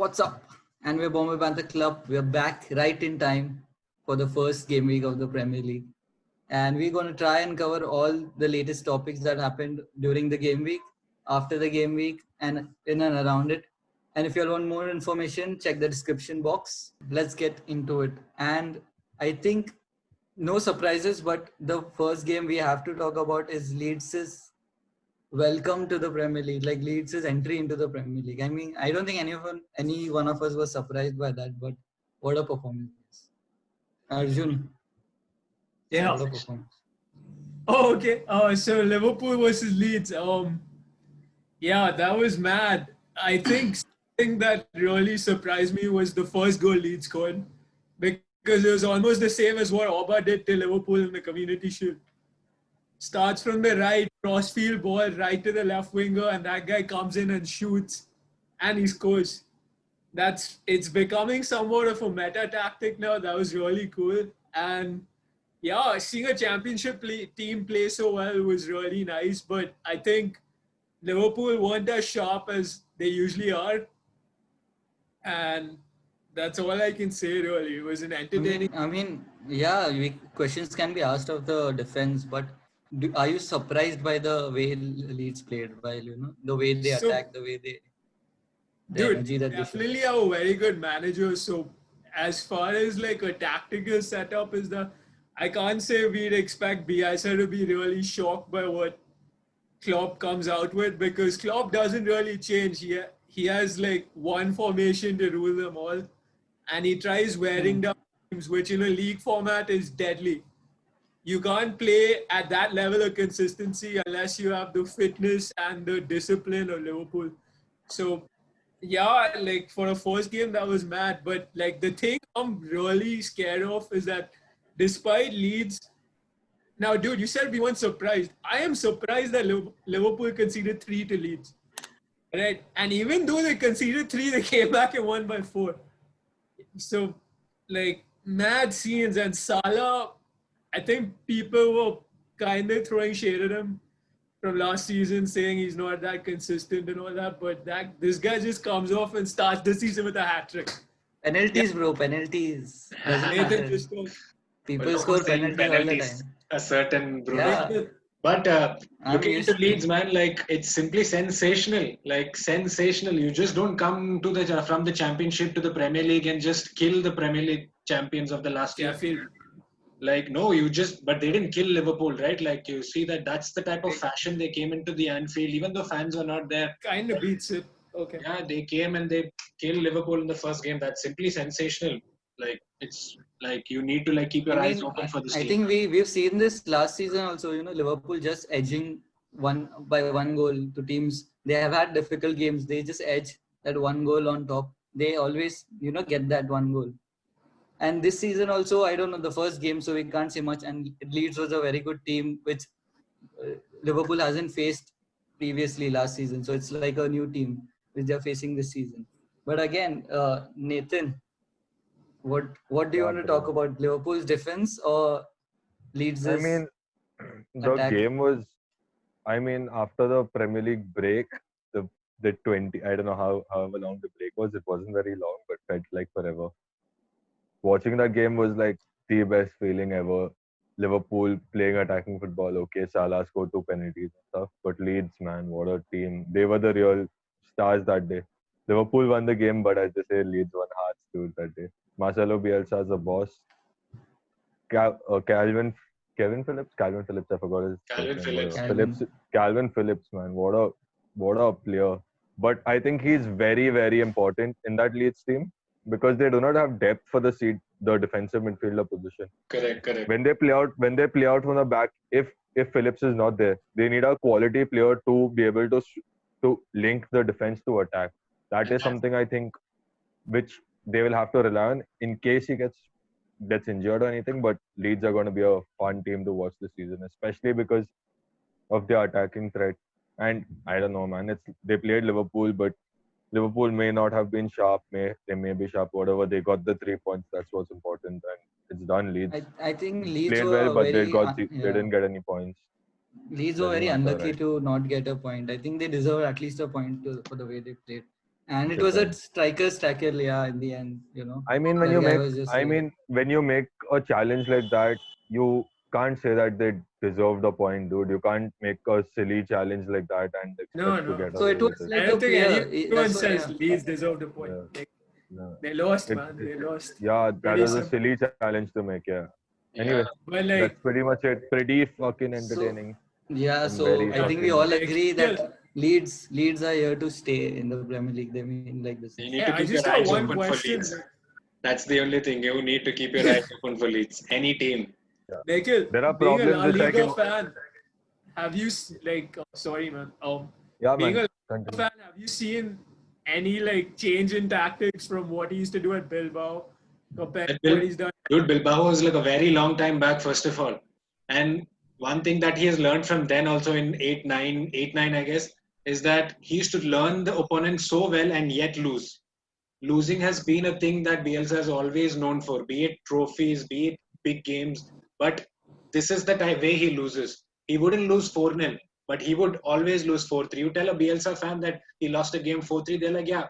What's up? And we're Bombay Panther Club. We're back right in time for the first game week of the Premier League. And we're going to try and cover all the latest topics that happened during the game week, after the game week, and in and around it. And if you all want more information, check the description box. Let's get into it. And I think no surprises, but the first game we have to talk about is Leeds' welcome to the Premier League, like Leeds' entry into the Premier League. I mean, I don't think any one of us was surprised by that, but what a performance. Arjun, Yeah. what a performance. Oh, okay. So Liverpool versus Leeds. Yeah, that was mad. I think something that really surprised me was the first goal Leeds scored, because it was almost the same as what Auba did to Liverpool in the Community Shield. Starts from the right, crossfield ball right to the left winger, and that guy comes in and shoots, and he scores. It's becoming somewhat of a meta tactic now. That was really cool. And yeah, seeing a championship team play so well was really nice. But I think Liverpool weren't as sharp as they usually are. And that's all I can say, really. It was an entertaining. Questions can be asked of the defense, but are you surprised by the way Leeds played? While the way they attack, the way the energy that they showed. Definitely have a very good manager. So as far as like a tactical setup is I can't say we'd expect Bielsa to be really shocked by what Klopp comes out with, because Klopp doesn't really change. He has like one formation to rule them all, and he tries wearing down teams, which in a league format is deadly. You can't play at that level of consistency unless you have the fitness and the discipline of Liverpool. So yeah, like for a first game that was mad. But like the thing I'm really scared of is that despite Leeds, now dude, you said we weren't surprised. I am surprised that Liverpool conceded 3 to Leeds. Right? And even though they conceded 3, they came back and won by 4. So like mad scenes. And Salah, I think people were kind of throwing shade at him from last season, saying he's not that consistent and all that, but this guy just comes off and starts the season with a hat trick. Penalties, bro, penalties. People score penalties all the time. A certain Bruno. Yeah. But looking into Leeds, man, like it's simply sensational. Like sensational. You just don't come to from the Championship to the Premier League and just kill the Premier League champions of the last year. Like, no, but they didn't kill Liverpool, right? Like, you see that's the type of fashion they came into the Anfield, even though fans were not there. Kind of beats it. Okay. Yeah, they came and they killed Liverpool in the first game. That's simply sensational. Like, it's like you need to like keep your eyes open for this team. I think we've seen this last season also, Liverpool just edging one goal to teams. They have had difficult games. They just edge that one goal on top. They always, get that one goal. And this season also, I don't know, the first game, so we can't say much. And Leeds was a very good team, which Liverpool hasn't faced previously last season. So it's like a new team which they're facing this season. But again, Nathan, what do you want to talk about? Liverpool's defense or Leeds' the attack? Game was, after the Premier League break, the 20, I don't know however long the break was. It wasn't very long, but felt like forever. Watching that game was like the best feeling ever. Liverpool playing attacking football. Okay, Salah scored 2 penalties and stuff. But Leeds, man, what a team. They were the real stars that day. Liverpool won the game, but as they say, Leeds won hearts too that day. Marcelo Bielsa is a boss. Calvin Phillips, I forgot his name. Calvin Phillips, man, what a player. But I think he's very, very important in that Leeds team, because they do not have depth for the defensive midfielder position. Correct. When they play out from the back, if Phillips is not there, they need a quality player to be able to link the defense to attack. That is something I think which they will have to rely on in case he gets injured or anything. But Leeds are going to be a fun team to watch this season, especially because of their attacking threat. And I don't know, man. They played Liverpool, but Liverpool may not have been sharp. They may be sharp. Whatever, they got the 3 points. That's what's important, and it's done. Leeds. I think Leeds played well, but they didn't get any points. Leeds were very unlucky to not get a point. I think they deserve at least a point for the way they played. And it was a striker's tackle, yeah, in the end, you know. I mean, when That you guy make, was just I like- mean, when you make a challenge like that, you can't say that they deserve the point, dude. You can't make a silly challenge like that and expect to No. get So away it was with it. like I a don't think player. anyone That's why, says yeah. Leeds deserved a point. Yeah. Like, Yeah. they lost, It- man. They lost. Yeah, that Pretty was a simple. silly challenge to make. Yeah. Anyway, But like, that's pretty much it. Pretty fucking So, entertaining. yeah, And so very I think we fucking- all like, agree still, that Leeds are here to stay in the Premier League. They mean like this. You need yeah, to I keep just your got eyes one open for question. Leeds. That's the only thing. You need to keep your eyes open for Leeds. Any team. Nikhil, There are being a La problems which I Liga can- fan, have you sorry, man. Yeah, Being man. a Continue. fan, have you seen any like change in tactics from what he used to do at Bilbao compared to what he's done? Dude, Bilbao was like a very long time back, first of all. And one thing that he has learned from then also in 8-9, I guess, is that he used to learn the opponent so well and yet lose. Losing has been a thing that Bielsa has always known for, be it trophies, be it big games. But this is the way he loses. He wouldn't lose 4-0, but he would always lose 4-3. You tell a Bielsa fan that he lost a game 4-3, they're like, yeah,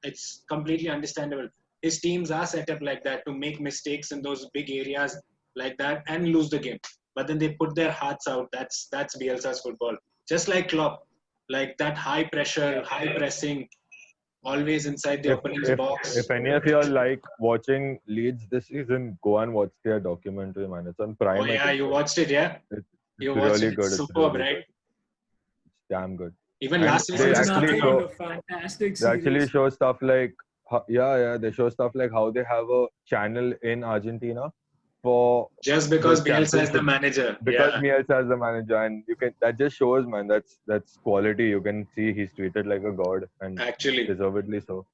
it's completely understandable. His teams are set up like that to make mistakes in those big areas like that and lose the game. But then they put their hearts out. That's Bielsa's football. Just like Klopp, like that high pressure, high pressing, always inside the opponent's box. If any of you are like watching Leeds this season, go and watch their documentary, man. It's on Prime. Oh I yeah, think. you watched it, yeah? It's You watched really it. good. It's It's superb, really right? good. It's damn good. Even And last they season, There's actually nothing show- but a fantastic They actually series. show stuff like they show stuff like how they have a channel in Argentina for just because the Bielsa is the championship. manager. Because Yeah. Bielsa is the manager, and you can that just shows, man, that's quality. You can see he's treated like a god, and Actually, deservedly so.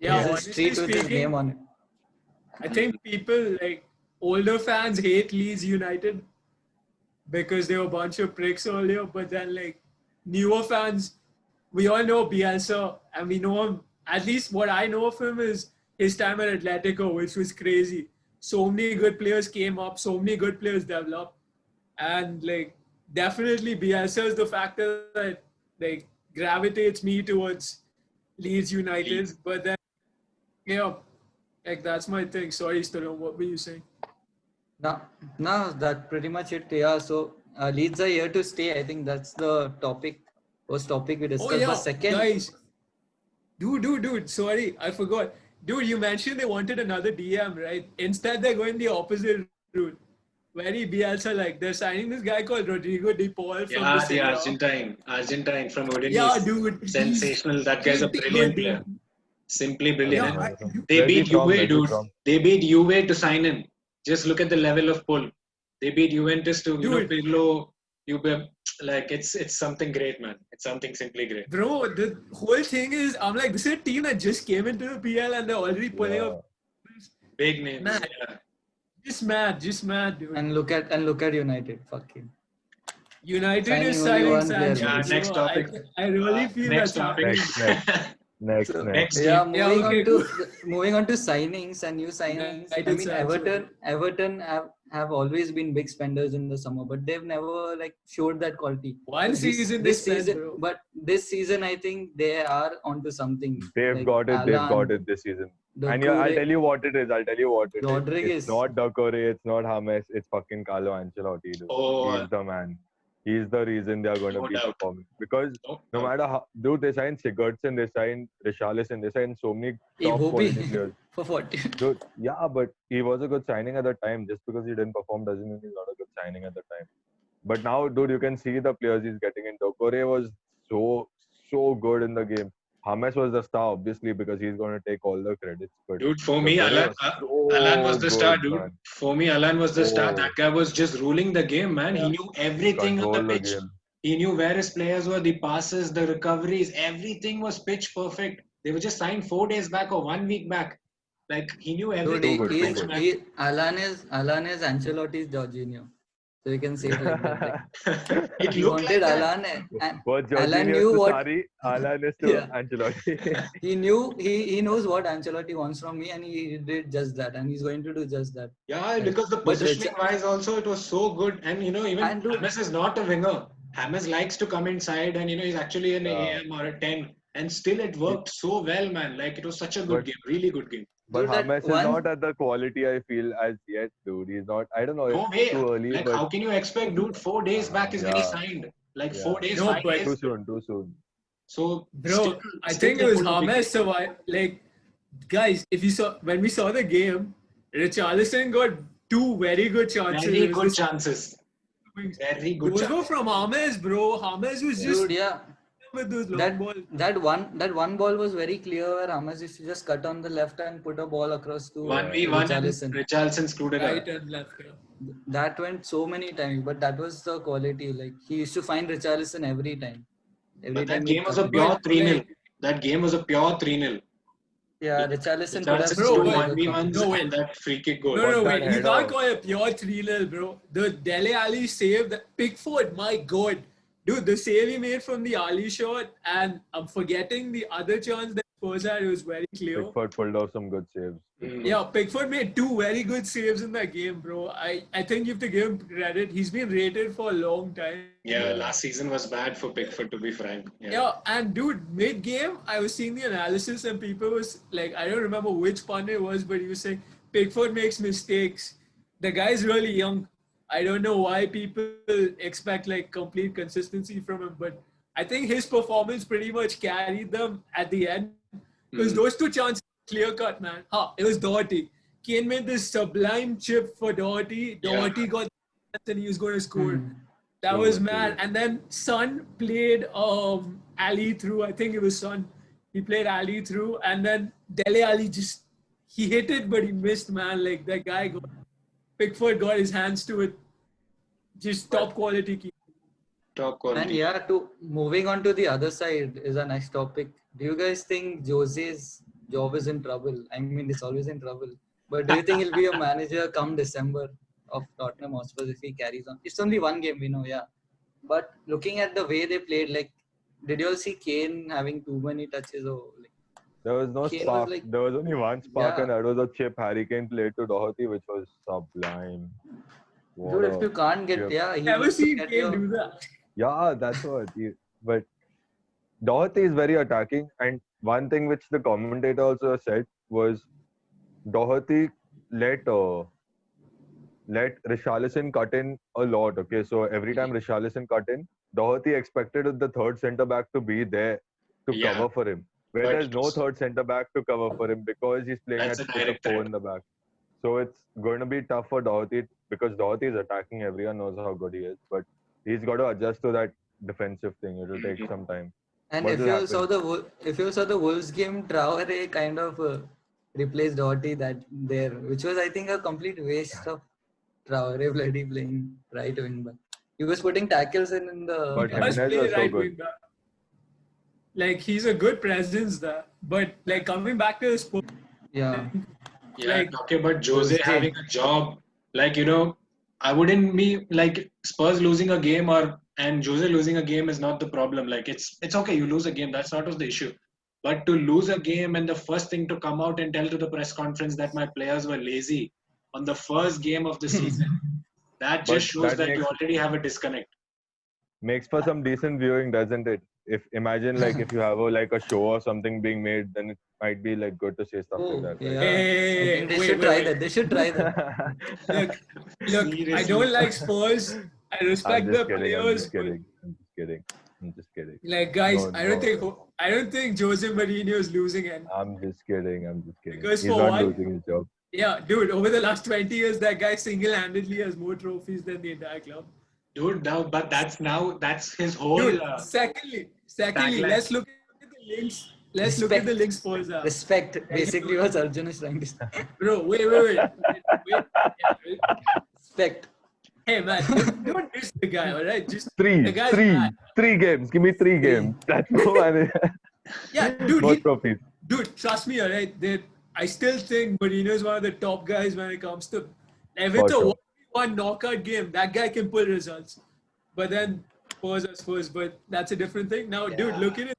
Yeah, He's a honestly street with his speaking, name on it. I think people like older fans hate Leeds United because they were a bunch of pricks earlier, but then like newer fans, we all know Bielsa and we know him. At least what I know of him is his time at Atletico, which was crazy. So many good players came up, so many good players developed, and like definitely Bielsa is the factor that like gravitates me towards Leeds United. Leeds. But then, yeah, like that's my thing. Sorry, Stallone, what were you saying? No, that's pretty much it. Yeah, so Leeds are here to stay. I think that's the topic. First topic we discussed. Oh yeah, But second, guys. Dude, sorry, I forgot. Dude, you mentioned they wanted another DM, right? Instead, they're going the opposite route. Very Bielsa like. They're signing this guy called Rodrigo De Paul from yeah, the Serie A. Argentine from Udinese. Yeah, dude. he's Sensational. That guy's a pretty brilliant good, player. dude. Simply brilliant. Yeah, And they Where's he beat from? Where's Juve, he dude. from? They beat Juve to sign him. Just look at the level of pull. They beat Juventus to, Dude. Pirlo, Juve. Like, it's something great, man. It's something simply great. Bro, the whole thing is, I'm like, this is a team that just came into the PL and they're already pulling Yeah. up. Big names. Man. Yeah. Just mad, dude. and look at United. Fucking. United Signing is only signing one player. Sancho. Yeah, so next topic. I really feel Next that's topic. happening. Next. Next Yeah, team. Yeah, moving okay, on to moving on to signings and new signings. I United mean, Sancho. Everton have always been big spenders in the summer, but they've never like showed that quality. One season they spent, bro. But this season, I think they are onto something. They've Like got it. They've Alan, got it this season. And yeah, I'll Doucouré, tell you what it is. Rodriguez. It's not Doucouré. It's not James. It's fucking Carlo Ancelotti. Dude. Oh. He's the man. He's the reason they are going to No be doubt. performing. Because No no matter how, dude, they signed Sigurdsson, they signed Richarlison, they signed so many top quality players. for 40. Dude, yeah, but he was a good signing at the time. Just because he didn't perform doesn't mean he's not a good signing at the time. But now, dude, you can see the players he's getting in. Doucouré was so good in the game. James was the star, obviously, because he's going to take all the credits. But Dude, for me, Doucouré Alan was was the so star, good, dude. man. For me, Alan was the star. Oh. That guy was just ruling the game, man. He knew everything on Control the the pitch. game. He knew where his players were, the passes, the recoveries, everything was pitch perfect. They were just signed 4 days back or 1 week back. Like, he knew Dude, everything. good, he, too good. Alan is Ancelotti's Jorginho. So you can say it like that. Like, It he looked wanted like that. Alan. And What Alan Jorginho knew is to what- Sarri, Alan is to Yeah. Ancelotti. he knows what Ancelotti wants from me, and he did just that, and he's going to do just that. Yeah, because the But positioning wise also, it was so good. And, even And dude- James is not a winger. James likes to come inside and, he's actually an Yeah. AM or a 10. and still it worked so well, man. Like it was such a good But- game, really good game. But Dude, that James is one- not at the quality I feel as yet, dude. He's not. I don't know. No It's way. too early, Like, but how can you expect, dude? 4 days back is when he Yeah. signed. Like Yeah. 4 days, No, 5 but- days. too soon. Too soon. So, Bro, still- I still think they it was pulled a big James survived. Like, guys, if you saw when we saw the game, Richarlison got two very good chances. Very It was good this- chances. Very good Those were chances. from James, bro. James was just Dude, yeah. with those long That balls. that one ball was very clear where Hamas used to just cut on the left and put a ball across to 1v1 and Richarlison. Richarlison screwed it Right up. and left. That went so many times, but that was the quality. Like he used to find Richarlison every time. Every But that time he game was a cut it. pure But, 3-0. like- That game was a pure 3-0. Yeah, Richarlison could have Richarlison Bro, scored but- 1v1s No, wait. and that free kick goal. No, But wait. that You can't header- call it pure 3-0, bro. The Dele Ali save, that Pickford, my God. Dude, the save he made from the Ali shot, and I'm forgetting the other chance that Spurs had. It was very clear. Pickford pulled off some good saves. Yeah, Pickford made two very good saves in that game, bro. I think you have to give him credit. He's been rated for a long time. Yeah, last season was bad for Pickford, to be frank. Yeah, and dude, mid-game, I was seeing the analysis and people was like, I don't remember which pundit it was, but he was saying, Pickford makes mistakes. The guy's really young. I don't know why people expect like complete consistency from him, but I think his performance pretty much carried them at the end. Because those two chances, clear cut, man. It was Doherty. Kane made this sublime chip for Doherty. Yeah. Doherty got the chance and he was going to score. That True, was true. mad. And then Son played Ali through. I think it was Son. He played Ali through, and then Dele Ali he hit it, but he missed, man. Like that guy Pickford got his hands to it. Just top quality keeper. Top And quality. yeah, to moving on to the other side is a next topic. Do you guys think Jose's job is in trouble? I mean, it's always in trouble. But do you think he'll be a manager come December of Tottenham Hotspur if he carries on? It's only one game, we know, yeah. But looking at the way they played, like, did you all see Kane having too many touches or like? There was no Kane was spark. like- There was only one spark, Yeah. and that was a chip Harry Kane played to Doherty, which was sublime. What Dude, if a you can't get, chip. yeah, he Never needs to seen get Kane your- do that. Yeah, that's what. But Doherty is very attacking, and one thing which the commentator also said was Doherty let Richarlison cut in a lot. Okay, so every time Richarlison cut in, Doherty expected the third centre back to be there to Yeah. cover for him. Where But there's no third centre back to cover for him because he's playing That's at a with direct the four threat. in the back. So it's going to be tough for Doherty because Doherty is attacking. Everyone knows how good he is, but he's got to adjust to that defensive thing. It will take some time. And What if will you happen? saw the Wolves game, Traore kind of replaced Doherty there, which was I think a complete waste of Traore bloody playing right wing back. He was putting tackles in the. But Must Jimenez play was so right good. wing back. Like he's a good presence there, but like coming back to his yeah, Yeah, Like- talking about Jose Jose. having a job, like, I wouldn't be like Spurs losing a game and Jose losing a game is not the problem. Like it's okay, you lose a game, that's not the issue. But to lose a game and the first thing to come out and tell to the press conference that my players were lazy on the first game of the season, that just But shows that that you makes- already have a disconnect. Makes for some decent viewing, doesn't it? If imagine like if you have a show or something being made, then it might be like good to say stuff oh, like that. yeah. Right? Hey, I think they wait, should wait, try wait. that. They should try that. Look, I Seriously. don't like Spurs. I I'm respect the just kidding. I'm players. just kidding. I'm just kidding. I'm just kidding. Like guys, No, I don't think Jose Mourinho is losing it. I'm just kidding. I'm just kidding. Because He's for not one- losing his job. Yeah, dude, over the last 20 years, that guy single-handedly has more trophies than the entire club. Dude, but that's his whole Dude, secondly, tagline. let's look at the links. Let's look at the links Spurs have. Respect, basically, what Arjun is trying to say. Bro, wait. Yeah, wait. Respect. Hey man, don't diss the guy, alright? Just the guy's bad. Three games. Give me 3 games. That's no man. Yeah, dude, Most trophies. trust me, alright? I still think Mourinho is one of the top guys when it comes to For with the sure. one knockout game. That guy can pull results, but then Spurs are Spurs. But that's a different thing. Now, dude, look at it.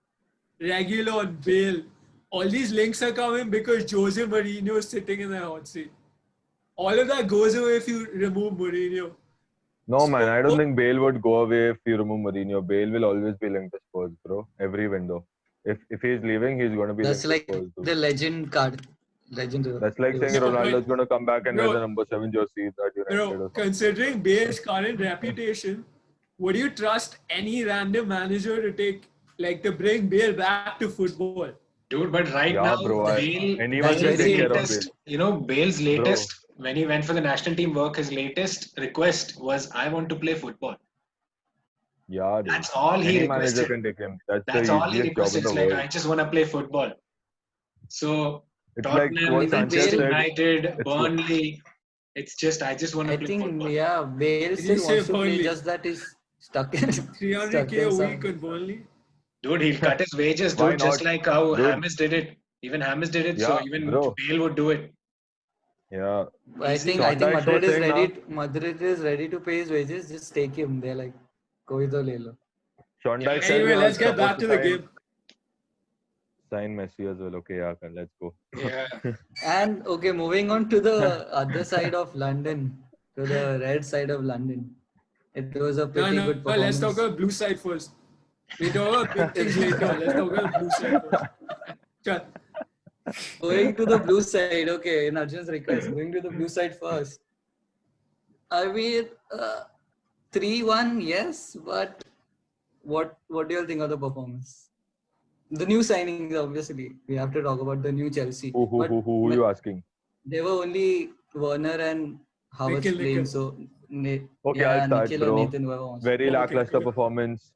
Regulon, Bale, all these links are coming because Jose Mourinho is sitting in the hot seat. All of that goes away if you remove Mourinho. No, man. I don't think Bale would go away if you remove Mourinho. Bale will always be linked to Spurs, bro. Every window. If he's leaving, he's going to be That's linked like with Spurs too. the legend card. Legend. That's like saying Yeah, but- Ronaldo's going to come back and wear Bro- the number 7 jersey at United or Bro, something. considering Bale's current reputation, would you trust any random manager to bring Bale back to football? Dude, but right Yeah, now, bro, anyone That's can very take care of latest, Bale. Bale's latest, when he went for the national team work, his latest request was, I want to play football. Yeah, dude. That's all he Any manager requested. can take him. That's That's the all he easiest job requested. in the It's like, world. I just want to play football. So, It's like Tottenham, what even Sanchez Bale- said. United, It's Burnley, it's just, I just want to I play think football. Bale Did you still say wants to play. Burnley? Just that he's stuck in. 300k a some- week on Burnley? Dude, he'll cut his wages, Why dude, just not? like how Dude. James did it. Even James did it, so Yeah, even bro. Bale would do it. Yeah. I think Sean Dyche Madrid was is saying ready. now- Madrid is ready to pay his wages. Just take him. They're like, koi to le lo. Sean Yeah, Dyche said Anyway, we let's are get back supposed to the sign- game. Sign Messi as well. Okay, yeah, let's go. Yeah. And okay, moving on to the other side of London, to the red side of London. It was a pretty good No, let's performance. talk about blue side first. We talk about big things later. Let's talk about blue side first. Chal. Going to the blue side, okay, in Arjun's request, going to the blue side first. I mean, 3-1, yes, but what do you all think of the performance? The new signings, obviously, we have to talk about the new Chelsea. But Who are you asking? They were only Werner and Havertz Nikhil. playing, so Okay, I'll start, Nikhil or bro. Nathan, whoever wants. Very Okay, lackluster okay. performance.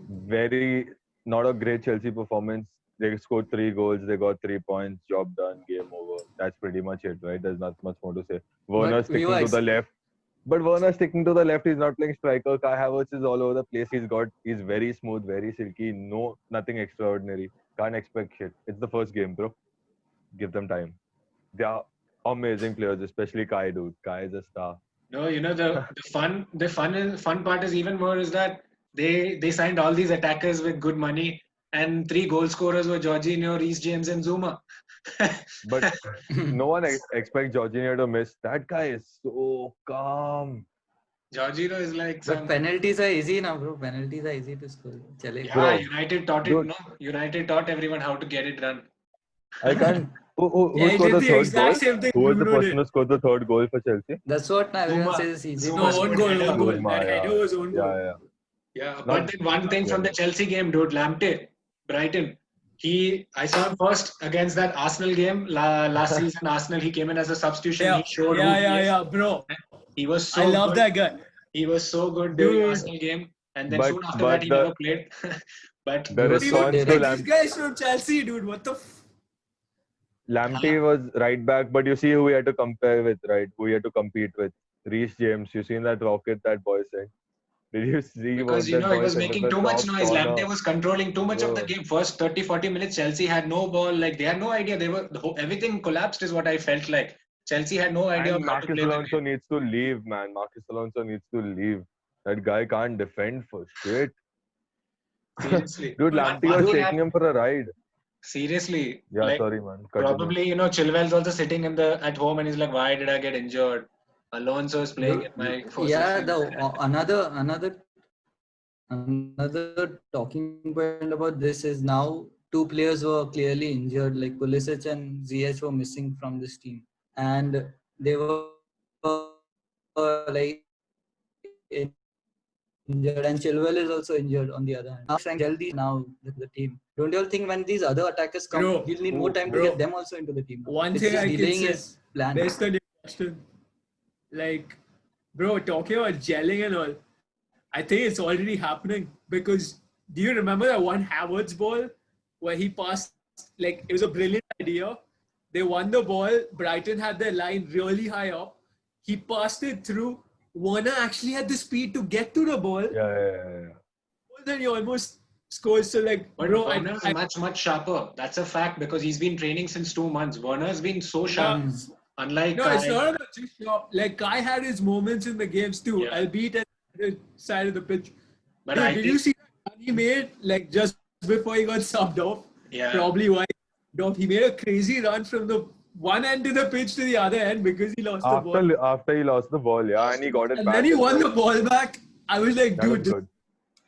Very not a great Chelsea performance. They scored 3 goals. They got 3 points. Job done. Game over. That's pretty much it, right? There's not much more to say. Werner we sticking were to the left. But Werner sticking to the left. He's not playing striker. Kai Havertz is all over the place. He's very smooth, very silky. Nothing extraordinary. Can't expect shit. It's the first game, bro. Give them time. They are amazing players, especially Kai, dude. Kai is a star. No, the fun part is even more is that they signed all these attackers with good money, and 3 goal scorers were Jorginho, Reece James, and Zuma. But no one expects Jorginho to miss. That guy is so calm. Jorginho is like But some. penalties are easy now, bro. Penalties are easy to score. Chale. Yeah, Bro. United taught it. Dude. No, United taught everyone how to get it done. I can't. Who Yeah, he scored did the the third exact goal? same thing Who was the Bruno person did. who scored the third goal for Chelsea? That's what now everyone Zuma. says is easy. Zuma No, scored own goal, header. own goal. Zuma, That yeah. header was own goal. Yeah. Yeah, Not- but then one thing from the Chelsea game, dude, Lamptey, Brighton. I saw him first against that Arsenal game last season. Arsenal, he came in as a substitution. Yeah, He showed who he is. yeah, bro. He was so I love good. that guy. He was so good during Dude. Arsenal game, and then But- soon after but that he the- never played. But The Dude, response dude, to dude, This Lamptey. guy's from Chelsea, dude. What the Lamptey was right back, but you see who he had to compare with, right? Who he had to compete with. Reece James. You seen that rocket that boy sent? Did you see because what that he boy was sent in making the too much top noise. corner? Lamptey was controlling too much of the Bro. game. First 30-40 minutes, Chelsea had no ball. Like they had no idea. Everything collapsed. Is what I felt like. Chelsea had no idea And of how to Marcus play the Alonso game. needs to leave, man. Marcus Alonso needs to leave. That guy can't defend for shit. Seriously, Dude, But Lamptey one was thing taking him for a ride. seriously. Yeah, like, sorry, man. Continue. Probably, Chilwell's also sitting at home and he's like, why did I get injured? Alonso is playing in my first. Yeah, another talking point about this is now 2 players were clearly injured, like Pulisic and Ziyech were missing from this team, and they were like injured, and Chilwell is also injured on the other hand. Now Jaldi now the team. Don't you all think when these other attackers come, Bro, we'll need more time to bro. get them also into the team? One It's thing just I can delaying say, his plan. There's the question. Like, bro, talking about gelling and all, I think it's already happening because do you remember that one Havertz ball where he passed, like, it was a brilliant idea. They won the ball. Brighton had their line really high up. He passed it through. Werner actually had the speed to get to the ball. Yeah. Then he almost scores. So, like, But bro, Werner's much sharper. That's a fact because he's been training since 2 months. Werner's been so sharp. Unlike No, it's Kai. not about just sharp. Like, Kai had his moments in the games too, Yeah. albeit at the side of the pitch. But Dude, I did think, you see that run he made like just before he got subbed off? yeah. Probably why he made a crazy run from the one end to the pitch to the other end because he lost the ball. After he lost the ball, yeah, and he got it And back. then he as won well. the ball back. I was like, That was dude, this good.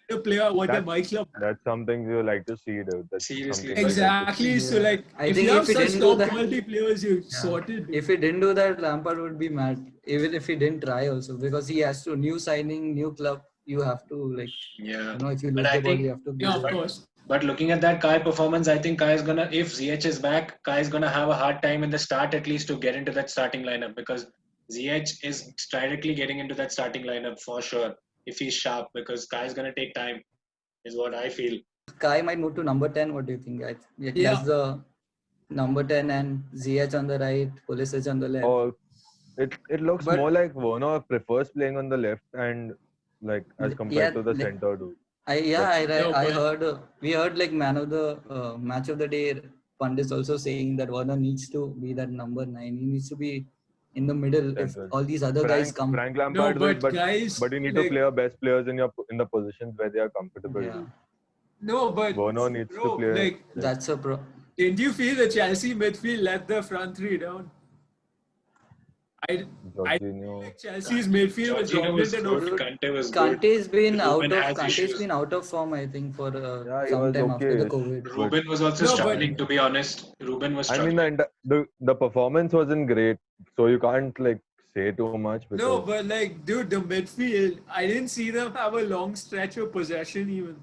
better player what That's- my club. That's something you like to see, dude. That's Seriously. something I like to see. Exactly. So like, I if think you if have he such didn't do top that- quality players, you sorted. If he didn't do that, Lampard would be mad. Even if he didn't try also, because he has to new signing, new club. You have to like, Yeah. if you But lose I the ball, think- you have to. Yeah, be of there. course. But looking at that Kai performance, I think Kai is gonna, if Ziyech is back, Kai is gonna have a hard time in the start at least to get into that starting lineup, because Ziyech is directly getting into that starting lineup for sure if he's sharp, because Kai is gonna take time, is what I feel. Kai might move to number 10. What do you think? He Yeah. has the number 10 and Ziyech on the right, Pulisic on the left. Or it looks But- more like Werner prefers playing on the left and like as compared to the like- center, dude. I heard we heard like man of the match of the day pundits also saying that Werner needs to be that number 9. He needs to be in the middle if Center. all these other guys come. Frank No, Lampard will, but guys, but you need like, to play your best players in the positions where they are comfortable. Yeah, no, but Werner needs to bro, play. like, that's a pro. didn't you feel the Chelsea midfield let the front three down? I Jorginho. think Chelsea's midfield was Jorginho was dominant good, enough. Kante was good. Kante's been Ruben has issues. been out of form, I think, for Yeah, he some was time after the okay. COVID. Ruben was also No, but- struggling, to be honest. Ruben was I struggling. mean, the performance wasn't great, so you can't like say too much. Because, No, but like, dude, the midfield, I didn't see them have a long stretch of possession even.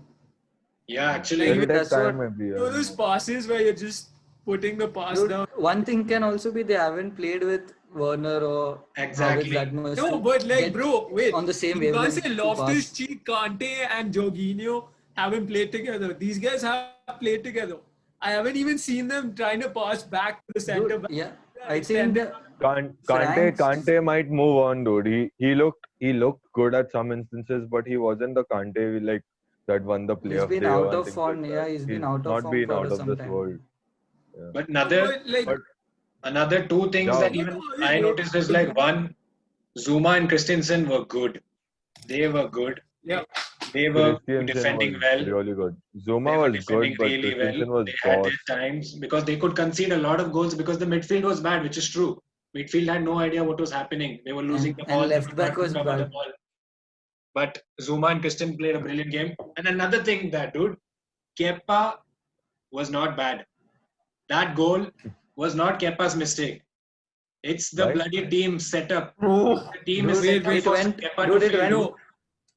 Yeah, actually, it'll Like, take that's time, what- maybe. You know those passes where you're just putting the pass Dude, down. one thing can also be they haven't played with Werner or Exactly. Havertz that much. No, to but like, get bro, wait. on the same You can't wavelength say to Loftus pass. Cheek, Kante, and Jorginho haven't played together. These guys have played together. I haven't even seen them trying to pass back to the center Dude, back. yeah, I think the, Kante might move on, dude. He looked good at some instances, but he wasn't the Kante like that won the player he's of been the year out and of things form. like Yeah, that. he's been out of not form been for out of some this time. world. but But like, another two things Yeah. that even I noticed is like, one, Zuma and Christensen were good. They were good. yeah. They were Christensen defending was well. really good. They Zuma were was good, defending but really Christensen well. was They had boss. their times because they could concede a lot of goals because the midfield was bad, which is true. Midfield had no idea what was happening. They were losing the And ball. they left could back not was recover the bad. ball. But Zuma and Christensen played a brilliant game. And another thing that, dude, Kepa was not bad. That goal was not Kepa's mistake. It's the Right? bloody team setup. Oh, The team is Dude, set up it for went- Kepa dude, to it fail. went- no,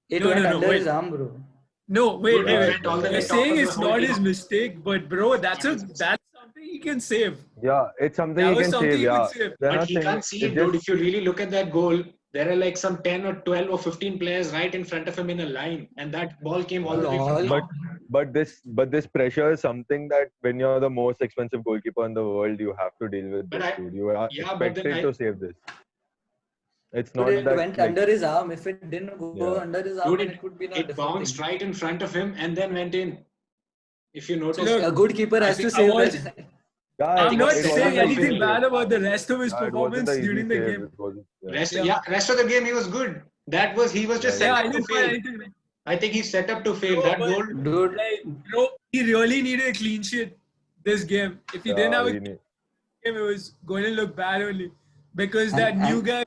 It No, went no, no, under wait. his arm, bro. no, wait, Dude, wait, it wait. went all the way You're top saying of the it's whole not team. his mistake, but bro, that's something he can save. Yeah, it's something That you was can something save. you Yeah, could save. They're But not he saying can't see it it, dude. just- If you really look at that goal, there are like some 10 or 12 or 15 players right in front of him in a line, and that ball came all the way from Lol. top. But this pressure is something that when you're the most expensive goalkeeper in the world, you have to deal with But this, dude. You are yeah, but then expected to save this. It's Dude, not it that went like, under his arm. If it didn't go Yeah. under his arm, Dude, then it would be a It different bounced thing. right in front of him and then went in. If you notice, Look, A good keeper has think to save I was- that. yeah, I'm think not it wasn't saying the anything easy bad about the rest of his it wasn't performance the easy during the save, game. it wasn't- yeah. rest of the game he was good. He was just Yeah, Yeah, set I up to didn't find fail. anything. I think he's set up to fail. No, That but- goal, Dude, Like, bro, he really needed a clean sheet this game. If he didn't have a we clean need- game, it was going to look bad only. Because And- that new and- guy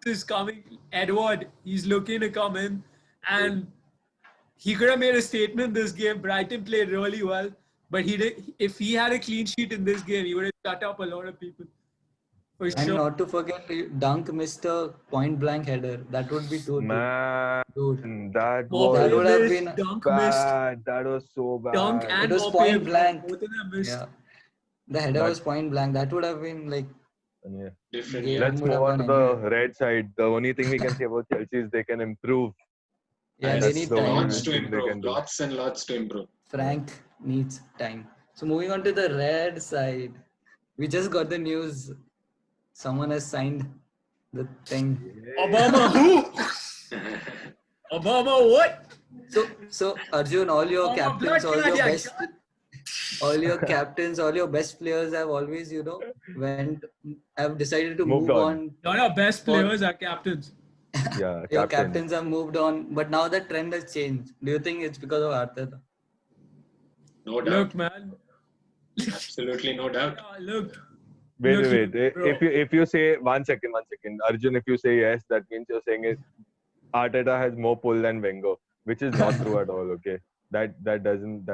is coming, Edward, he's looking to come in. And he could have made a statement this game. Brighton played really well. But he did. If he had a clean sheet in this game, he would have shut up a lot of people. For and sure. not to forget, Dunk missed a point blank header. That would be too. Man, Dude, that Mope That would was have missed, been Dunk missed. bad. That was so bad. Dunk and It was Mope, point blank. both of them missed. Yeah. The header That- was point blank. That would have been like. Yeah. different. Yeah. Let's would move have on to gone the red side. The only thing we can say about Chelsea is they can improve. Yeah, And they that's need the time. only Lots to thing they improve. can do. Lots and lots to improve. Frank needs time. So moving on to the red side, we just got the news. Someone has signed the thing. Obama who? Obama what? So Arjun, all your Oh, captains, blood clot, all your captains, all your best players have always, have decided to Moved move on. on. None of our best players are captains. Yeah, Your captain. captains have moved on, but now the trend has changed. Do you think it's because of Arteta? No doubt. Look, man. Absolutely no doubt. Look. Wait. Look, bro. If you say 1 second, Arjun, if you say yes, that means you're saying it. Arteta has more pull than Wenger. which is not true at all. Okay, that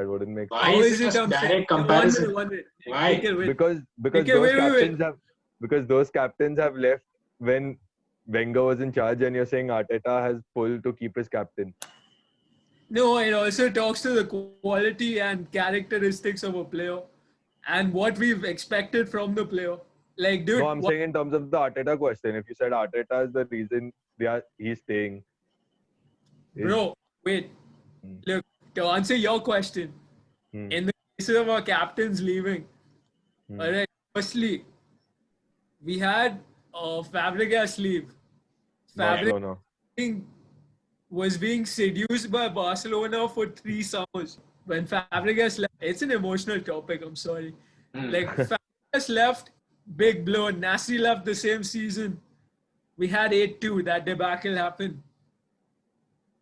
wouldn't make Why How is is it it a unfair? direct comparison? One minute. Why? Wait. because Okay, those wait. those captains have left when Wenger was in charge, and you're saying Arteta has pulled to keep his captain. No, it also talks to the quality and characteristics of a player and what we've expected from the player. Like, dude, No, I'm saying in terms of the Arteta question. If you said Arteta is the reason he's staying, bro, wait. Hmm. Look, to answer your question, in the case of our captains leaving, all right, firstly, we had Fabregas leave. Barcelona. Was being seduced by Barcelona for 3 summers. When Fabregas left, it's an emotional topic, I'm sorry. Like, Fabregas left, big blow. Nasri left the same season. We had 8-2, that debacle happened.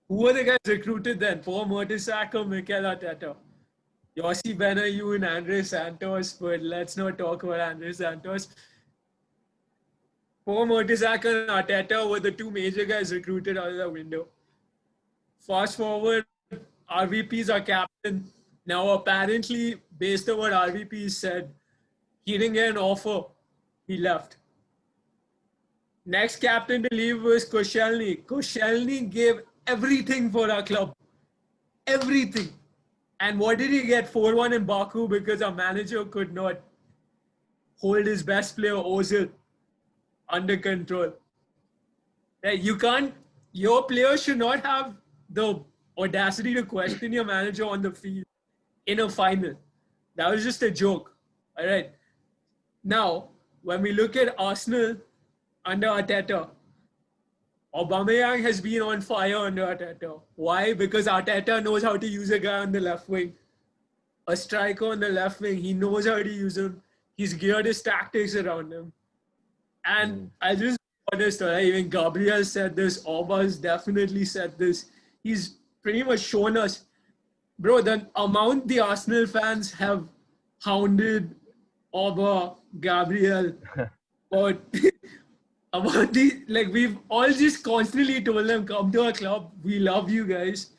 Who were the guys recruited then? Paul Mertesacker, Mikel Arteta. Yossi Benayoun, Andre Santos, but let's not talk about Andre Santos. Paul Mertesacker and Arteta were the 2 major guys recruited out of the window. Fast forward, RVP is our captain. Now, apparently, based on what RVP said, he didn't get an offer. He left. Next captain to leave was Koscielny. Koscielny gave everything for our club. Everything. And what did he get? 4-1 in Baku because our manager could not hold his best player, Ozil, under control. You can't, your player should not have the audacity to question your manager on the field in a final. That was just a joke. All right. Now, when we look at Arsenal under Arteta, Aubameyang has been on fire under Arteta. Why? Because Arteta knows how to use a guy on the left wing. A striker on the left wing. He knows how to use him. He's geared his tactics around him. And I just be honest, even Gabriel said this, Auba's definitely said this. He's pretty much shown us, bro, the amount the Arsenal fans have hounded Auba, Gabriel, about the, like, we've all just constantly told them, come to our club, we love you guys.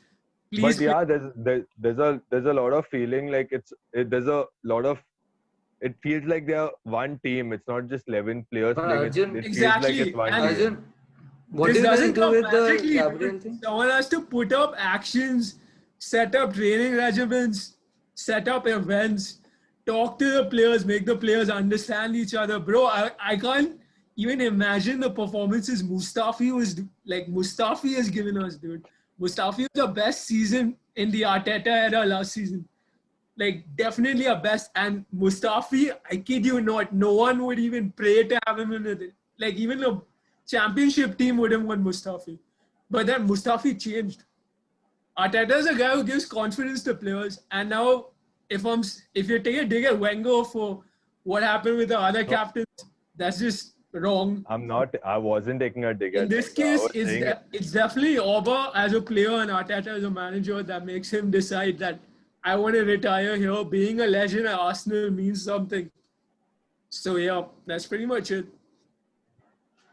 Please. But yeah, there's a lot of feeling like there's a lot of, it feels like they're one team. It's not just 11 players playing. Arjun, it exactly. feels like it's one And team. Arjun, what This do you guys doesn't do come with the magically, Gabriel dude. thing? Someone has to put up actions, set up training regimens, set up events, talk to the players, make the players understand each other. Bro, I can't even imagine the performances Mustafi has given us, dude. Mustafi was the best season in the Arteta era last season. Like, definitely our best. And Mustafi, I kid you not, no one would even pray to have him in it. Like, even the championship team wouldn't want Mustafi. But then Mustafi changed. Arteta is a guy who gives confidence to players. And now, if you take a dig at Wenger for what happened with the other captains, that's just wrong. I wasn't taking a dig at In this Wenger. case, it's definitely Auba as a player and Arteta as a manager that makes him decide that I want to retire here. Being a legend at Arsenal means something. So yeah, that's pretty much it.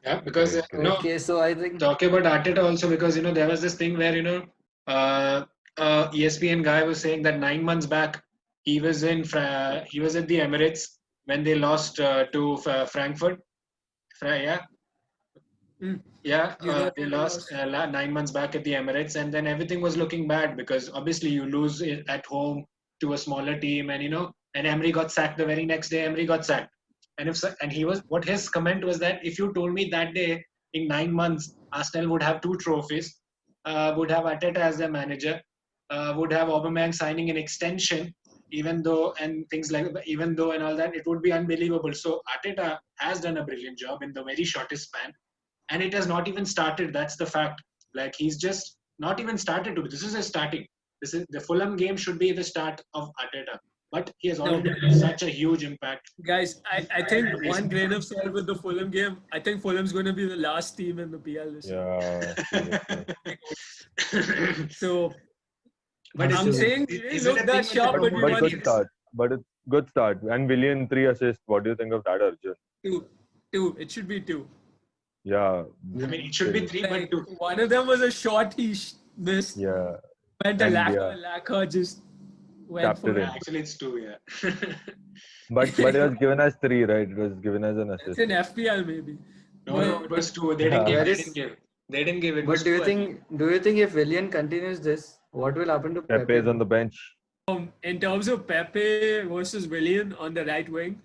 Yeah, because Okay, so I think talking about Arteta also, because there was this thing where ESPN guy was saying that 9 months back he was at the Emirates when they lost to Frankfurt. They lost 9 months back at the Emirates, and then everything was looking bad because obviously you lose at home to a smaller team, and Emery got sacked the very next day. Emery got sacked, what his comment was that if you told me that day in 9 months Arsenal would have 2 trophies, would have Arteta as their manager, would have Aubameyang signing an extension, even though and all that, it would be unbelievable. So Arteta has done a brilliant job in the very shortest span. And it has not even started. That's the fact. Like, he's just not even started to. This is a starting. This is the Fulham game should be the start of Arteta. But he has already made such a huge impact. Guys, I think one grain of salt with the Fulham game. I think Fulham's going to be the last team in the PL this year. Yeah. So, but I'm saying we didn't look that sharp, but we But won. good start. But it's good start. And Willian 3 assists. What do you think of that, Arjun? 2. It should be 2. Yeah. I mean, it should be 3, but 2. One of them was a shot he missed. Yeah. Went to And Laka. Laka just went Tapped for it it. in. Actually, it's 2, yeah. But it was given as 3, right? It was given as an It's assist. in FPL maybe. No, it was 2. They didn't Yeah. give. Where They is- didn't give. They didn't give. It was But do 2. you think if Willian continues this, what will happen to Pepe Pepe? is on the bench. In terms of Pepe versus Willian on the right wing,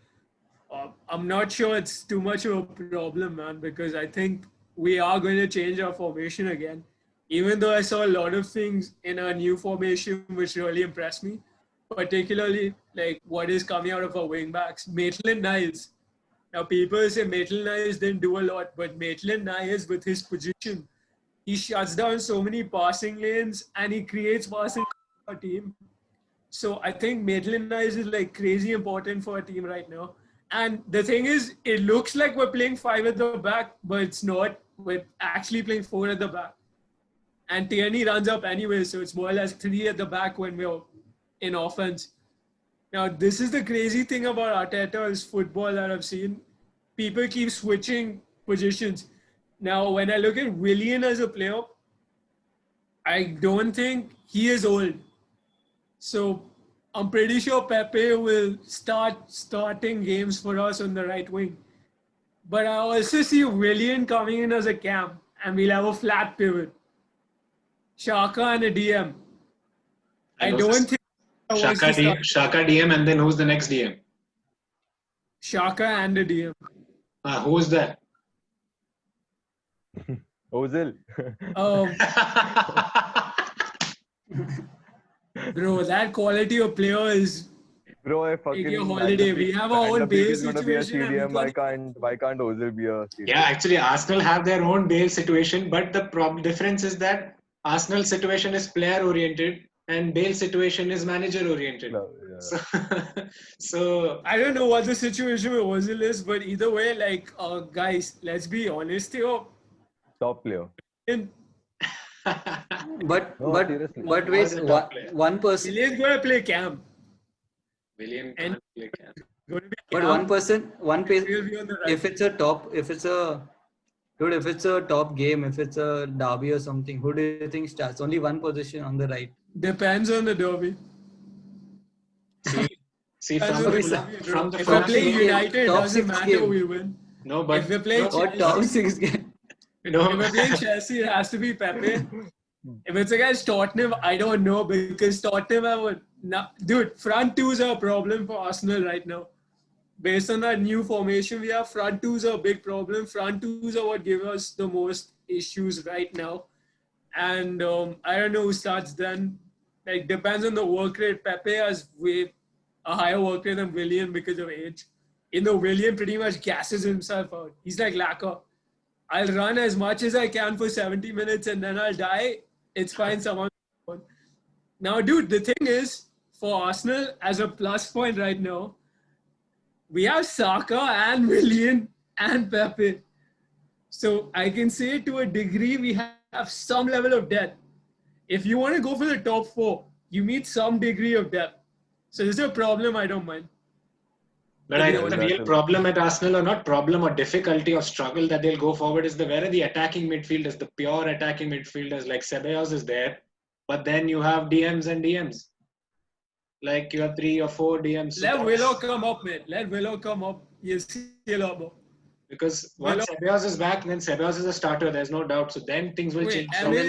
I'm not sure it's too much of a problem, man, because I think we are going to change our formation again. Even though I saw a lot of things in our new formation which really impressed me, particularly like what is coming out of our wing backs. Maitland Niles. Now, people say Maitland Niles didn't do a lot, but Maitland Niles, with his position, he shuts down so many passing lanes and he creates passing for our team. So I think Maitland Niles is like crazy important for our team right now. And the thing is, it looks like we're playing 5 at the back, but it's not. We're actually playing 4 at the back. And Tierney runs up anyway, so it's more or less 3 at the back when we're in offense. Now, this is the crazy thing about Arteta's football that I've seen. People keep switching positions. Now, when I look at Willian as a player, I don't think he is old. So I'm pretty sure Pepe will starting games for us on the right wing. But I also see Willian coming in as a cam, and we'll have a flat pivot. Shaka and a DM. I And don't who's think I want Shaka to start Shaka DM, and then who's the next DM? Shaka and a DM. Who's that? Ozil. Um, bro, that quality of player is Bro, I take fucking your holiday. We have our own Van de Beek Bale is gonna be a situation. And CDM. we Why can't Ozil be a CDM? Yeah, actually, Arsenal have their own Bale situation, but the difference is that Arsenal situation is player oriented and Bale situation is manager oriented. Yeah. So, so I don't know what the situation with Ozil is, but either way, like, guys, let's be honest here. Top player. In But No, but seriously. but Was wait, a top player. one person. Willian's going to play Cam. William And- can't play Cam. Going to be But Cam. one person, one He'll place. be on the right. If it's a top game, if it's a derby or something, who do you think starts? Only one position on the right. Depends on the derby. See Depends from on the, the Fulham- derby, from bro. the If Fulham we're playing game, United, it top doesn't 6 matter. game. We win. no, but If we're playing no, Or Chelsea, top 6 game. no. if we're playing Chelsea, it has to be Pepe. If it's against Tottenham, I don't know because Tottenham have dude, front twos are a problem for Arsenal right now. Based on that new formation we have, front twos are a big problem. Front twos are what give us the most issues right now. And I don't know who starts then. Like, depends on the work rate. Pepe has way a higher work rate than Willian because of age. Willian pretty much gasses himself out. He's like Laka. I'll run as much as I can for 70 minutes and then I'll die. It's fine, someone. Now, dude, the thing is, for Arsenal, as a plus point right now, we have Saka and Willian and Pepe. So I can say to a degree we have some level of depth. If you want to go for the top 4, you need some degree of depth. So this is a problem I don't mind. But I know Yeah, the that's real a- problem at Arsenal, or not problem, or difficulty or struggle that they'll go forward is where are the attacking midfielders, the pure attacking midfielders like Ceballos is there, but then you have DMs and DMs. Like you have 3 or 4 DMs. So Let that's- Willow come up, mate. Let Willow come up. You'll see a lot more. Because once Ceballos is back, then Ceballos is a starter. There's no doubt. So then things will Wait, change. and And So,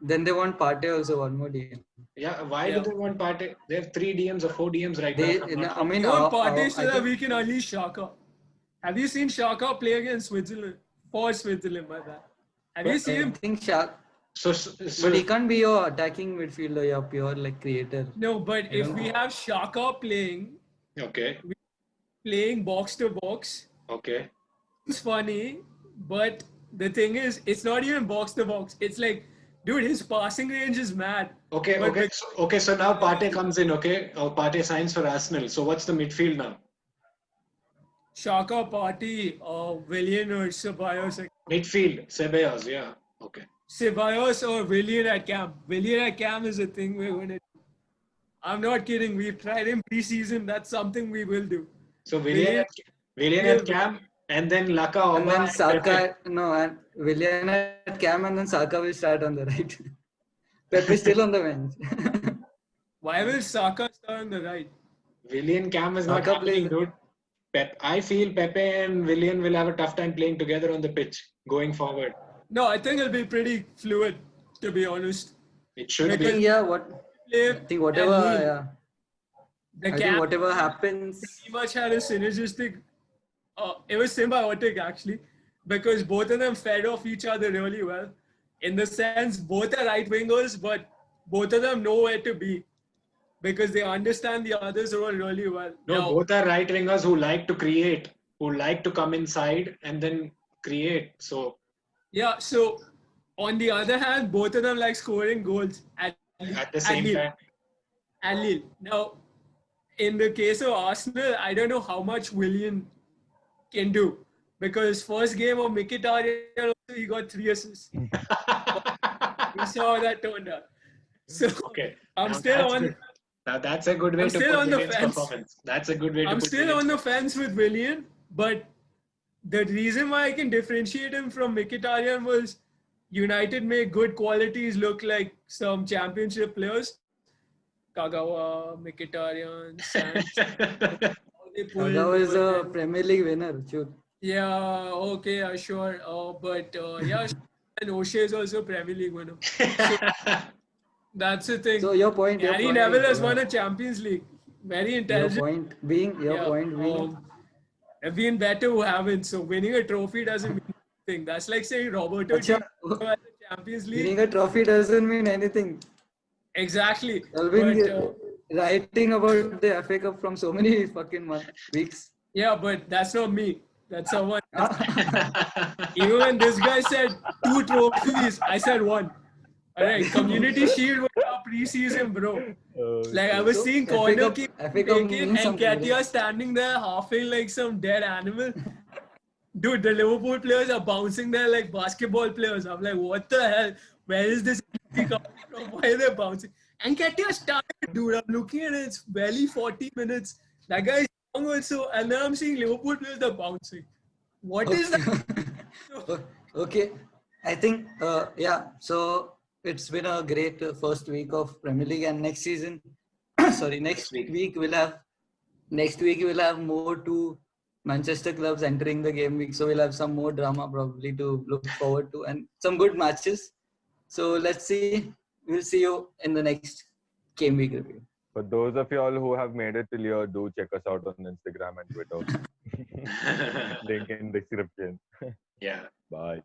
then they want Partey also one more game. yeah, why Yeah. do they want Partey? They have 3 DMs or 4 DMs right They, now. if I'm not I mean, You want I Partey so that think- we can unleash Shaka. Have you seen Shaka play against Switzerland? For Switzerland, my bad. Have you seen I him? think Shaq, So but he can't be your attacking midfielder, your pure like creator. No, but if we have Shaka playing box to box, okay. it's funny, but the thing is, it's not even box to box. It's like, dude, his passing range is mad. Okay, But okay. So now Partey comes in, okay? Or Partey signs for Arsenal. So what's the midfield now? Shaka, Partey, Willian or Ceballos. Midfield, Ceballos, yeah. Okay. Ceballos or Willian at camp. Willian at camp is a thing we're going to do. I'm not kidding. We've tried in preseason. That's something we will do. So Willian at Cam, and then Laka, And Oma, then and Saka, no, and Willian at Cam, and then Saka will start on the right. Pepe still on the bench. Why will Saka start on the right? Willian Cam is not Saka happening, plays- dude. I feel Pepe and Willian will have a tough time playing together on the pitch going forward. No, I think it'll be pretty fluid, to be honest. It should I Because- think be. yeah, Play I think whatever and Lille, yeah, the I think Cam whatever happens. pretty much had a synergistic. It was symbiotic actually, because both of them fed off each other really well. In the sense, both are right wingers, but both of them know where to be because they understand the other's role really well. No, Now, both are right wingers who like to create, who like to come inside and then create. So yeah. So on the other hand, both of them like scoring goals at the same Lille. time, And Lille. Now, in the case of Arsenal, I don't know how much Willian can do because first game of Mkhitaryan, he got 3 assists. We saw how that turned out. So okay. I'm Now still that's on. good. Now that's a good way I'm to still put on the Willian's fence. performance. That's a good way to I'm put still Willian's on the fence with Willian, but the reason why I can differentiate him from Mkhitaryan was United made good qualities look like some championship players. Kagawa, Mkhitaryan, Sands. They pulled Kagawa is over a them. Premier League winner. Shoot. Yeah, okay, sure. But yeah, and O'Shea is also Premier League winner. That's the thing. So your point. Your Gary point, Neville has won a Champions League. Very Your intelligent. point being. Your Yeah, point being. Have been better who haven't. So winning a trophy doesn't mean anything. That's like saying Roberto Acha, Di Matteo has the Champions League. winning a trophy doesn't mean anything. Exactly. I've been But, writing about the FA Cup from so many fucking weeks. yeah, but that's not me. That's someone else. Even when this guy said 2 trophies, I said 1. All right, Community Shield was our preseason, bro. Like I was So, seeing FA corner Cup- kick FA Cup taken means and something, Katia right? standing there halfing like some dead animal. Dude, the Liverpool players are bouncing there like basketball players. I'm like, what the hell? Where is this coming from? Why are they bouncing? And Katia started, dude. I'm looking at it. It's barely 40 minutes. That guy is young also. And then I'm seeing Liverpool players are bouncing. What is that? Okay. I think, yeah. So it's been a great first week of Premier League, and next season, sorry, next week we'll have more two Manchester clubs entering the game week. So we'll have some more drama probably to look forward to and some good matches. So let's see. We'll see you in the next game week review. For those of y'all who have made it till here, do check us out on Instagram and Twitter. Link in description. yeah. Bye.